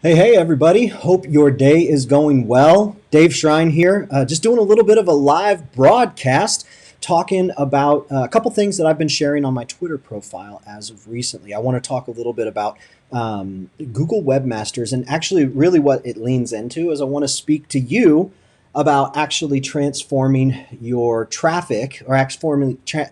Hey, everybody. Hope your day is going well. Dave Shrein here, just doing a little bit of a live broadcast talking about a couple things that I've been sharing on my Twitter profile as of recently. I want to talk a little bit about Google Webmasters, and actually, really what it leans into is I want to speak to you about actually transforming your traffic or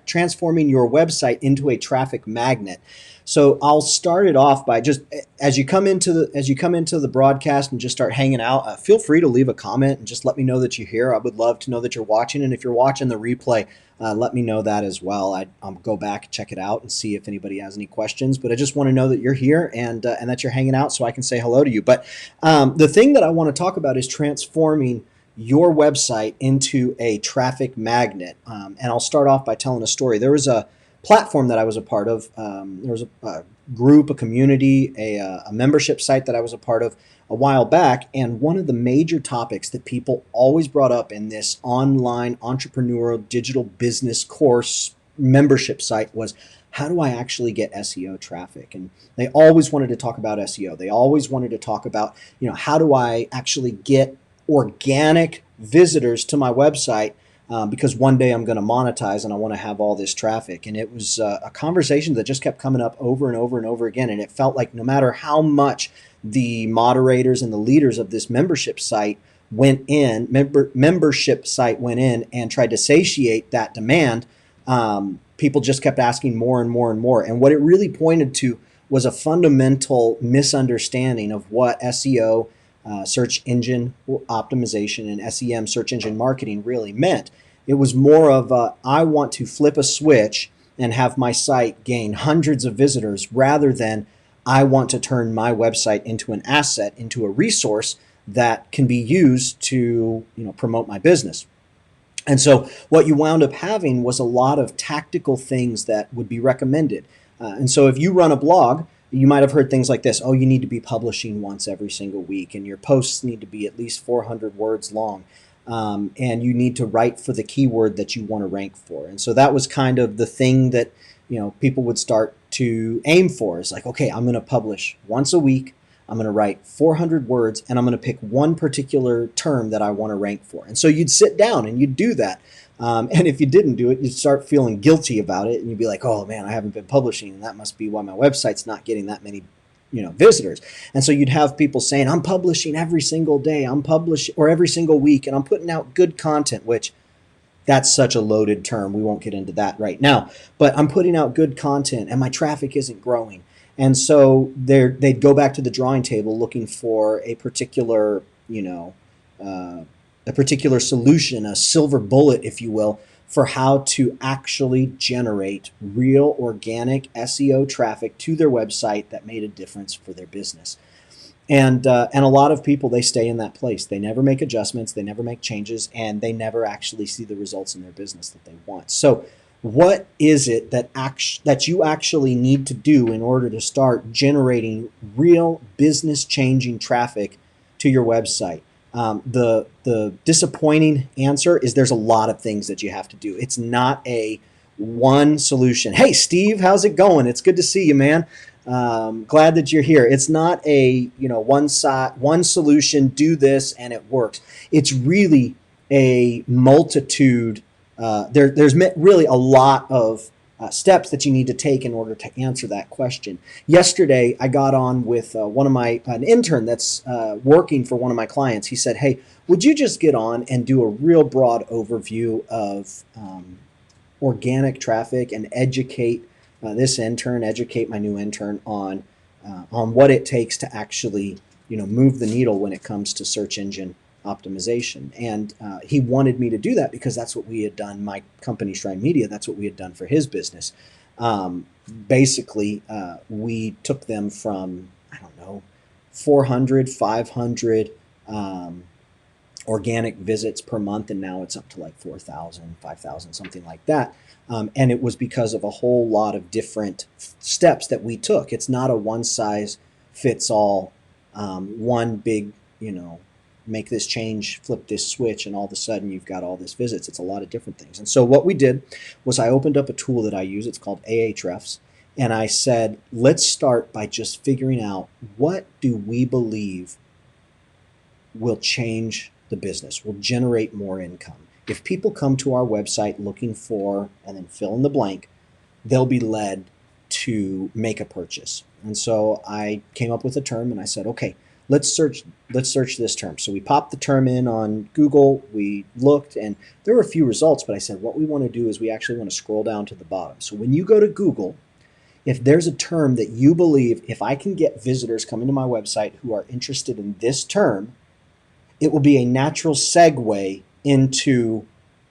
transforming your website into a traffic magnet. So I'll start it off by just as you come into the broadcast and just start hanging out, feel free to leave a comment and just let me know that you're here. I would love to know that you're watching, and if you're watching the replay, let me know that as well. I'll go back, check it out, and see if anybody has any questions. But I just want to know that you're here and that you're hanging out, so I can say hello to you. But the thing that I want to talk about is transforming your website into a traffic magnet. And I'll start off by telling a story. There was a platform that I was a part of. There was a group, a community, a membership site that I was a part of a while back. And one of the major topics that people always brought up in this online entrepreneurial digital business course membership site was, how do I actually get SEO traffic? And they always wanted to talk about SEO. They always wanted to talk about, how do I actually get organic visitors to my website, because one day I'm going to monetize and I want to have all this traffic. And it was a conversation that just kept coming up over and over and over again. And it felt like no matter how much the moderators and the leaders of this membership site went in and tried to satiate that demand, people just kept asking more and more and more. And what it really pointed to was a fundamental misunderstanding of what SEO, search engine optimization, and SEM, search engine marketing, really meant. It was more of I want to flip a switch and have my site gain hundreds of visitors, rather than I want to turn my website into an asset, into a resource that can be used to promote my business. And so what you wound up having was a lot of tactical things that would be recommended. And so if you run a blog, you might have heard things like this. Oh, you need to be publishing once every single week, and your posts need to be at least 400 words long. And you need to write for the keyword that you want to rank for. And so that was kind of the thing that people would start to aim for. Is like, okay, I'm going to publish once a week. I'm going to write 400 words, and I'm going to pick one particular term that I want to rank for. And so you'd sit down and you'd do that. And if you didn't do it, you'd start feeling guilty about it, and you'd be like, oh man, I haven't been publishing, and that must be why my website's not getting that many visitors. And so you'd have people saying, I'm publishing every single day, or every single week, and I'm putting out good content, which that's such a loaded term. We won't get into that right now, but I'm putting out good content and my traffic isn't growing. And so they'd go back to the drawing table looking for a particular, solution, a silver bullet, if you will, for how to actually generate real organic SEO traffic to their website that made a difference for their business. And a lot of people, they stay in that place. They never make adjustments, they never make changes, and they never actually see the results in their business that they want. So what is it that you actually need to do in order to start generating real business changing traffic to your website? The disappointing answer is there's a lot of things that you have to do. It's not a one solution. Hey, Steve, how's it going? It's good to see you, man. Glad that you're here. It's not a one solution, do this and it works. It's really a multitude. There's really a lot of steps that you need to take in order to answer that question. Yesterday, I got on with an intern that's working for one of my clients. He said, hey, would you just get on and do a real broad overview of organic traffic and educate my new intern on what it takes to actually move the needle when it comes to search engine optimization. And he wanted me to do that because that's what we had done. My company, Shrein Media, that's what we had done for his business. Basically, we took them from, 400, 500 organic visits per month, and now it's up to like 4,000, 5,000, something like that. And it was because of a whole lot of different steps that we took. It's not a one size fits all, one big, make this change, flip this switch, and all of a sudden you've got all this visits. It's a lot of different things. And so what we did was I opened up a tool that I use. It's called Ahrefs. And I said, let's start by just figuring out, what do we believe will change the business, will generate more income. If people come to our website looking for, and then fill in the blank, they'll be led to make a purchase. And so I came up with a term and I said, okay, let's search this term. So we popped the term in on Google, we looked, and there were a few results, but I said what we want to do is we actually want to scroll down to the bottom. So when you go to Google, if there's a term that you believe, if I can get visitors coming to my website who are interested in this term, it will be a natural segue into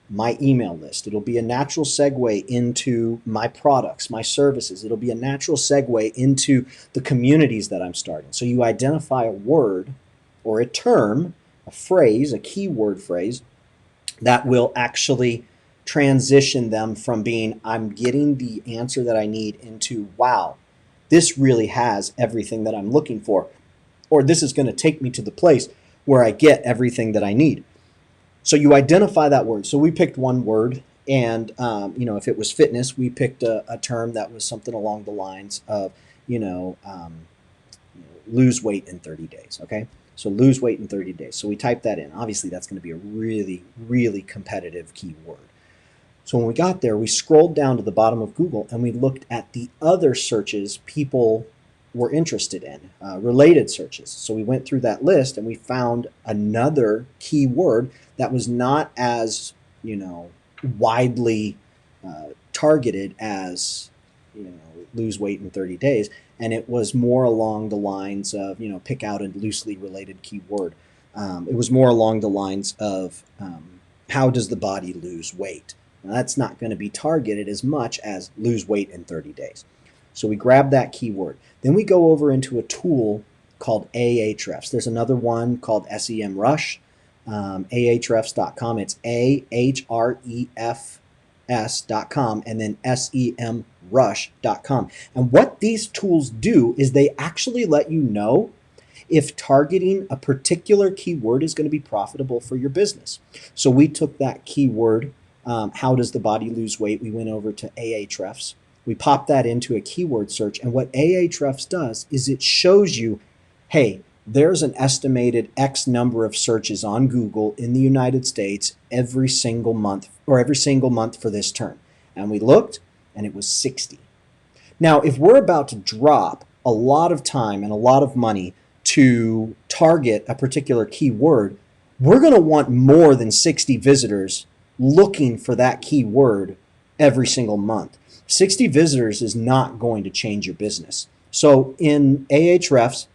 my email list. It'll be a natural segue into my products, my services. It'll be a natural segue into the communities that I'm starting. So you identify a word or a term, a phrase, a keyword phrase that will actually transition them from being, I'm getting the answer that I need, into, wow, this really has everything that I'm looking for, or this is going to take me to the place where I get everything that I need. So you identify that word. So we picked one word, and if it was fitness, we picked a term that was something along the lines of, lose weight in 30 days. Okay, so lose weight in 30 days. So we typed that in. Obviously, that's going to be a really, really competitive keyword. So when we got there, we scrolled down to the bottom of Google and we looked at the other searches people were interested in, related searches. So we went through that list and we found another keyword that was not as, widely targeted as, lose weight in 30 days. And it was more along the lines of, pick out a loosely related keyword. It was more along the lines of, how does the body lose weight? Now, that's not going to be targeted as much as lose weight in 30 days. So we grab that keyword. Then we go over into a tool called Ahrefs. There's another one called SEMrush, ahrefs.com. It's ahrefs.com, and then semrush.com. And what these tools do is they actually let you know if targeting a particular keyword is going to be profitable for your business. So we took that keyword, how does the body lose weight? We went over to Ahrefs. We pop that into a keyword search, and what Ahrefs does is it shows you, hey, there's an estimated X number of searches on Google in the United States every single month for this term. And we looked, and it was 60. Now, if we're about to drop a lot of time and a lot of money to target a particular keyword, we're going to want more than 60 visitors looking for that keyword every single month. 60 visitors is not going to change your business. So in Ahrefs,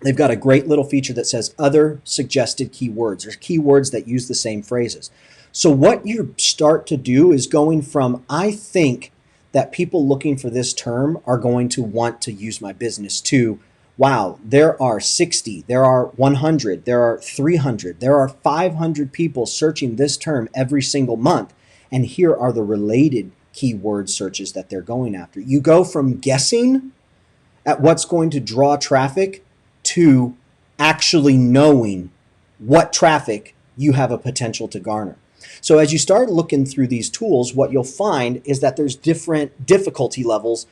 they've got a great little feature that says other suggested keywords. There's keywords that use the same phrases. So what you start to do is going from, I think that people looking for this term are going to want to use my business, to, wow, there are 60, there are 100, there are 300, there are 500 people searching this term every single month. And here are the related keyword searches that they're going after. You go from guessing at what's going to draw traffic to actually knowing what traffic you have a potential to garner. So as you start looking through these tools, what you'll find is that there's different difficulty levels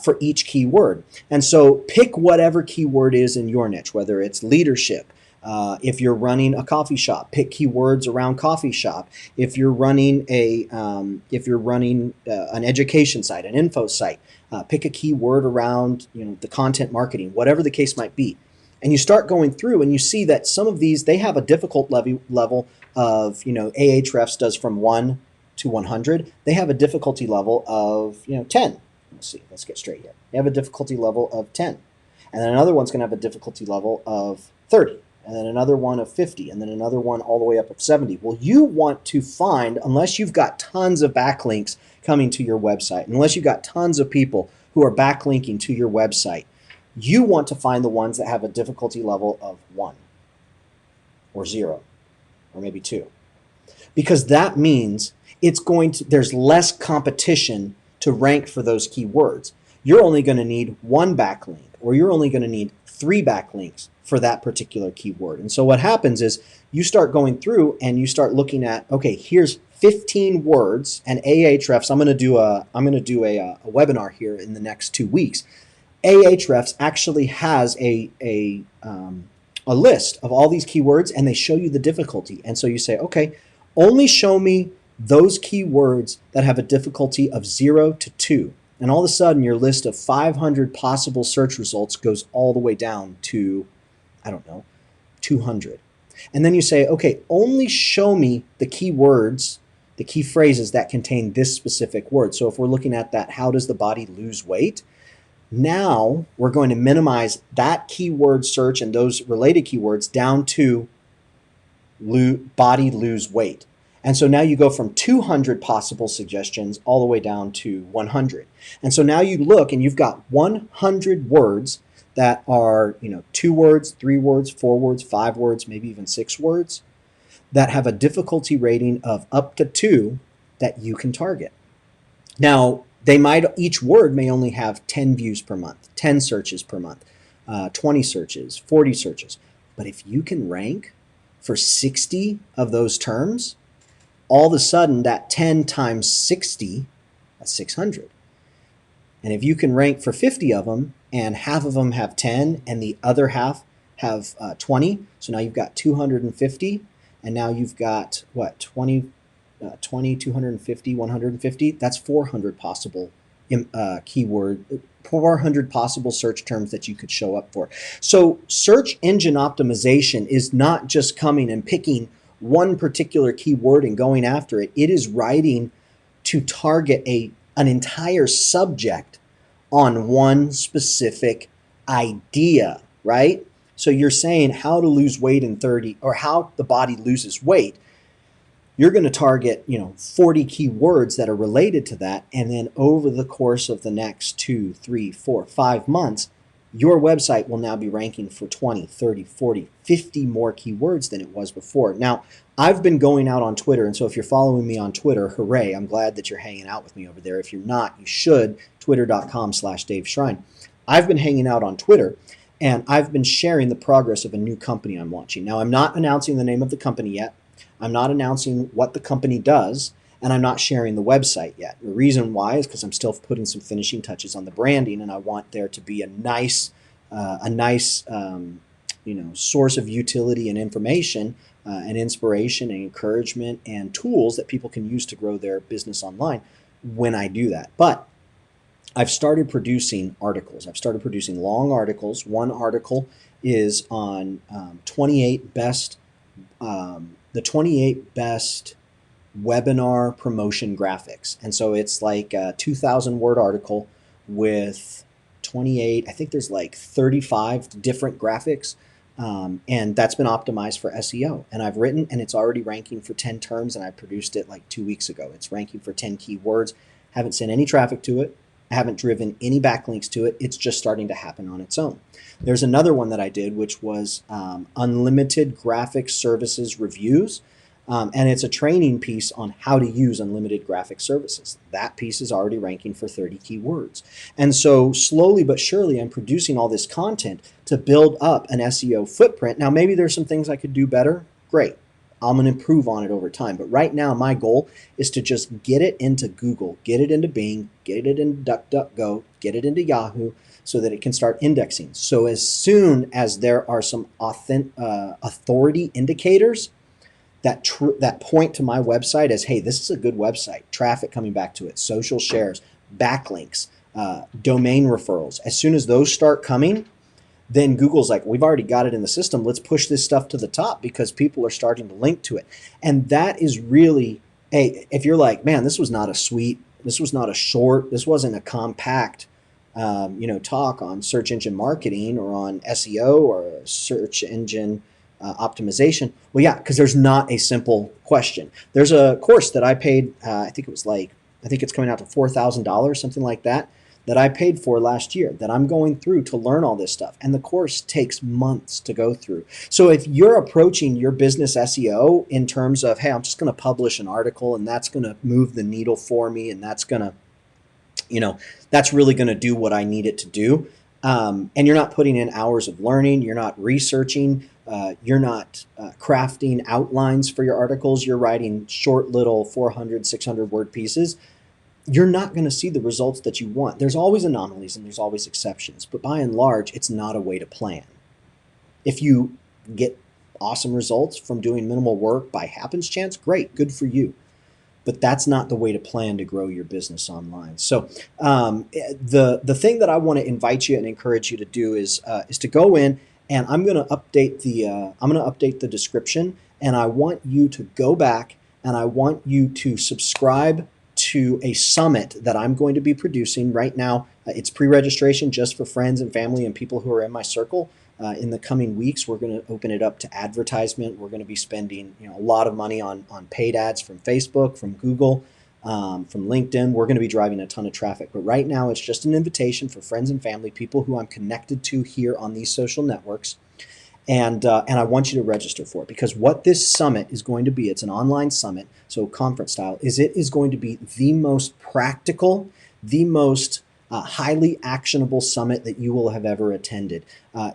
for each keyword. And so pick whatever keyword is in your niche, whether it's leadership. If you're running a coffee shop, pick keywords around coffee shop. If you're running an education site, an info site, pick a keyword around the content marketing, whatever the case might be. And you start going through and you see that some of these, they have a difficult level of, Ahrefs does from 1 to 100. They have a difficulty level of 10. Let's get straight here. They have a difficulty level of 10. And then another one's going to have a difficulty level of 30. And then another one of 50, and then another one all the way up of 70. Well, you want to find, unless you've got tons of backlinks coming to your website, unless you've got tons of people who are backlinking to your website, you want to find the ones that have a difficulty level of 1 or 0 or maybe 2. Because that means there's less competition to rank for those keywords. You're only going to need 1 backlink, or you're only going to need 3 backlinks for that particular keyword. And so what happens is you start going through and you start looking at, okay, here's 15 words, and Ahrefs, I'm going to do a webinar here in the next 2 weeks. Ahrefs actually has a list of all these keywords, and they show you the difficulty. And so you say, okay, only show me those keywords that have a difficulty of 0 to 2. And all of a sudden, your list of 500 possible search results goes all the way down to, I don't know, 200. And then you say, okay, only show me the keywords, the key phrases that contain this specific word. So if we're looking at that, how does the body lose weight? Now we're going to minimize that keyword search and those related keywords down to body lose weight. And so now you go from 200 possible suggestions all the way down to 100. And so now you look and you've got 100 words that are, 2 words, 3 words, 4 words, 5 words, maybe even 6 words that have a difficulty rating of up to 2 that you can target. Now, each word may only have 10 views per month, 10 searches per month, 20 searches, 40 searches. But if you can rank for 60 of those terms, all of a sudden that 10 times 60, that's 600. And if you can rank for 50 of them and half of them have 10 and the other half have 20, so now you've got 250, and now you've got, 250, 150, that's 400 possible 400 possible search terms that you could show up for. So search engine optimization is not just coming and picking one particular keyword and going after it. It is writing to target an entire subject on one specific idea, right? So you're saying how to lose weight in 30, or how the body loses weight. You're going to target, 40 keywords that are related to that. And then over the course of the next 2, 3, 4, 5 months, your website will now be ranking for 20, 30, 40, 50 more keywords than it was before. Now, I've been going out on Twitter. And so if you're following me on Twitter, hooray, I'm glad that you're hanging out with me over there. If you're not, you should, twitter.com/Dave Shrein. I've been hanging out on Twitter, and I've been sharing the progress of a new company I'm launching. Now, I'm not announcing the name of the company yet. I'm not announcing what the company does, and I'm not sharing the website yet. The reason why is because I'm still putting some finishing touches on the branding, and I want there to be a nice source of utility and information and inspiration and encouragement and tools that people can use to grow their business online when I do that. But I've started producing articles. I've started producing long articles. One article is on 28 best the 28 best webinar promotion graphics. And so it's like a 2,000 word article with 28, I think there's like 35 different graphics. And that's been optimized for SEO. And I've written, and it's already ranking for 10 terms, and I produced it like 2 weeks ago. It's ranking for 10 keywords. Haven't sent any traffic to it. I haven't driven any backlinks to it. It's just starting to happen on its own. There's another one that I did, which was unlimited graphic services reviews. And it's a training piece on how to use unlimited graphic services. That piece is already ranking for 30 keywords. And so slowly but surely, I'm producing all this content to build up an SEO footprint. Now, maybe there's some things I could do better. Great. I'm going to improve on it over time. But right now, my goal is to just get it into Google, get it into Bing, get it into DuckDuckGo, get it into Yahoo, so that it can start indexing. So as soon as there are some authority indicators that point to my website as, hey, this is a good website, traffic coming back to it, social shares, backlinks, domain referrals. As soon as those start coming, then Google's like, we've already got it in the system. Let's push this stuff to the top because people are starting to link to it. And that is really, hey, if you're like, man, this was not a short, this wasn't a compact, talk on search engine marketing or on SEO or search engine optimization. Well, yeah, because there's not a simple question. There's a course that I paid, I think it's coming out to $4,000, something like that I paid for last year, that I'm going through to learn all this stuff. And the course takes months to go through. So if you're approaching your business SEO in terms of, hey, I'm just going to publish an article and that's going to move the needle for me, and that's going to, that's really going to do what I need it to do. And you're not putting in hours of learning, you're not researching, You're not crafting outlines for your articles. You're writing short little 400, 600 word pieces. You're not going to see the results that you want. There's always anomalies and there's always exceptions, but by and large, it's not a way to plan. If you get awesome results from doing minimal work by happenstance, great, good for you. But that's not the way to plan to grow your business online. So the thing that I want to invite you and encourage you to do is to go in, and I'm going to update the description, and I want you to go back and I want you to subscribe to a summit that I'm going to be producing right now. It's pre-registration just for friends and family and people who are in my circle. In the coming weeks, we're going to open it up to advertisement. We're going to be spending a lot of money on paid ads from Facebook, from Google, from LinkedIn. We're going to be driving a ton of traffic. But right now, it's just an invitation for friends and family, people who I'm connected to here on these social networks. And I want you to register for it, because what this summit is going to be, it's an online summit, so conference style, is it is going to be the most practical, the most highly actionable summit that you will have ever attended.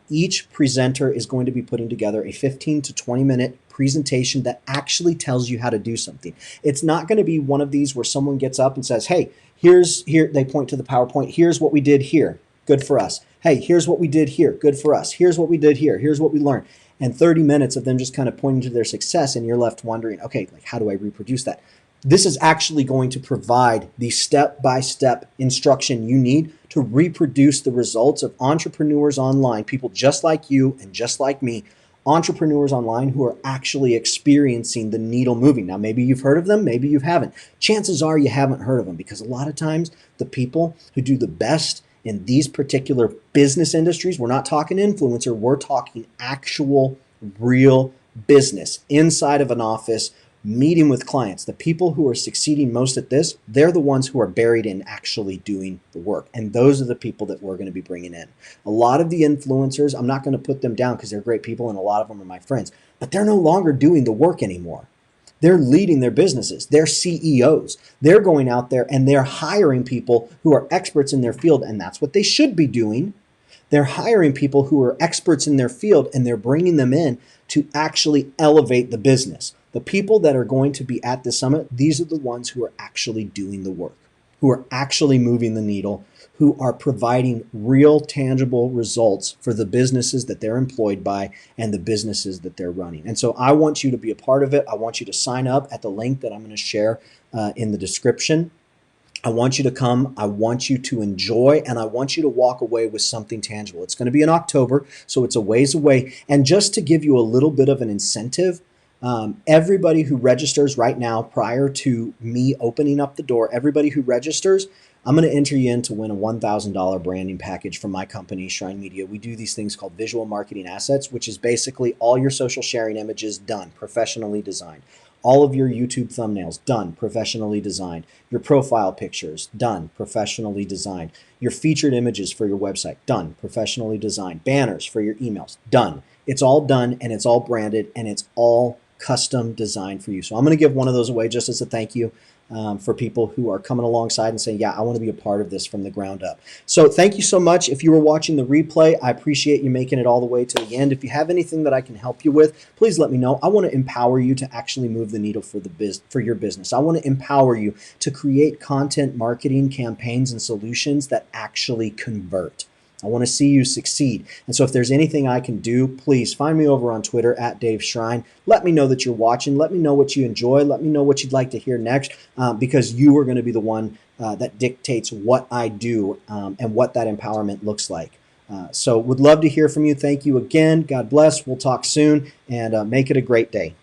Each presenter is going to be putting together a 15 to 20 minute presentation that actually tells you how to do something. It's not going to be one of these where someone gets up and says, hey, here, they point to the PowerPoint, here's what we did here, good for us. Hey, here's what we did here, good for us. Here's what we did here, here's what we learned. And 30 minutes of them just kind of pointing to their success, and you're left wondering, okay, like, how do I reproduce that? This is actually going to provide the step-by-step instruction you need to reproduce the results of entrepreneurs online, people just like you and just like me, entrepreneurs online who are actually experiencing the needle moving. Now, maybe you've heard of them, maybe you haven't. Chances are you haven't heard of them, because a lot of times the people who do the best in these particular business industries, we're not talking influencer, we're talking actual real business inside of an office, meeting with clients. The people who are succeeding most at this, they're the ones who are buried in actually doing the work. And those are the people that we're going to be bringing in. A lot of the influencers, I'm not going to put them down because they're great people and a lot of them are my friends, but they're no longer doing the work anymore. They're leading their businesses. They're CEOs. They're going out there and they're hiring people who are experts in their field, and that's what they should be doing. They're hiring people who are experts in their field, and they're bringing them in to actually elevate the business. The people that are going to be at the summit, these are the ones who are actually doing the work, who are actually moving the needle, who are providing real tangible results for the businesses that they're employed by and the businesses that they're running. And so I want you to be a part of it. I want you to sign up at the link that I'm going to share in the description. I want you to come, I want you to enjoy, and I want you to walk away with something tangible. It's going to be in October, so it's a ways away. And just to give you a little bit of an incentive, everybody who registers right now, prior to me opening up the door, everybody who registers, I'm going to enter you in to win a $1,000 branding package from my company, Shrein Media. We do these things called visual marketing assets, which is basically all your social sharing images done, professionally designed. All of your YouTube thumbnails done, professionally designed. Your profile pictures done, professionally designed. Your featured images for your website done, professionally designed. Banners for your emails done. It's all done, and it's all branded, and it's all custom designed for you. So I'm going to give one of those away just as a thank you for people who are coming alongside and saying, yeah, I want to be a part of this from the ground up. So thank you so much. If you were watching the replay, I appreciate you making it all the way to the end. If you have anything that I can help you with, please let me know. I want to empower you to actually move the needle for your business. I want to empower you to create content marketing campaigns and solutions that actually convert. I want to see you succeed. And so if there's anything I can do, please find me over on Twitter at Dave Shrein. Let me know that you're watching. Let me know what you enjoy. Let me know what you'd like to hear next, because you are going to be the one that dictates what I do and what that empowerment looks like. So would love to hear from you. Thank you again. God bless. We'll talk soon, and make it a great day.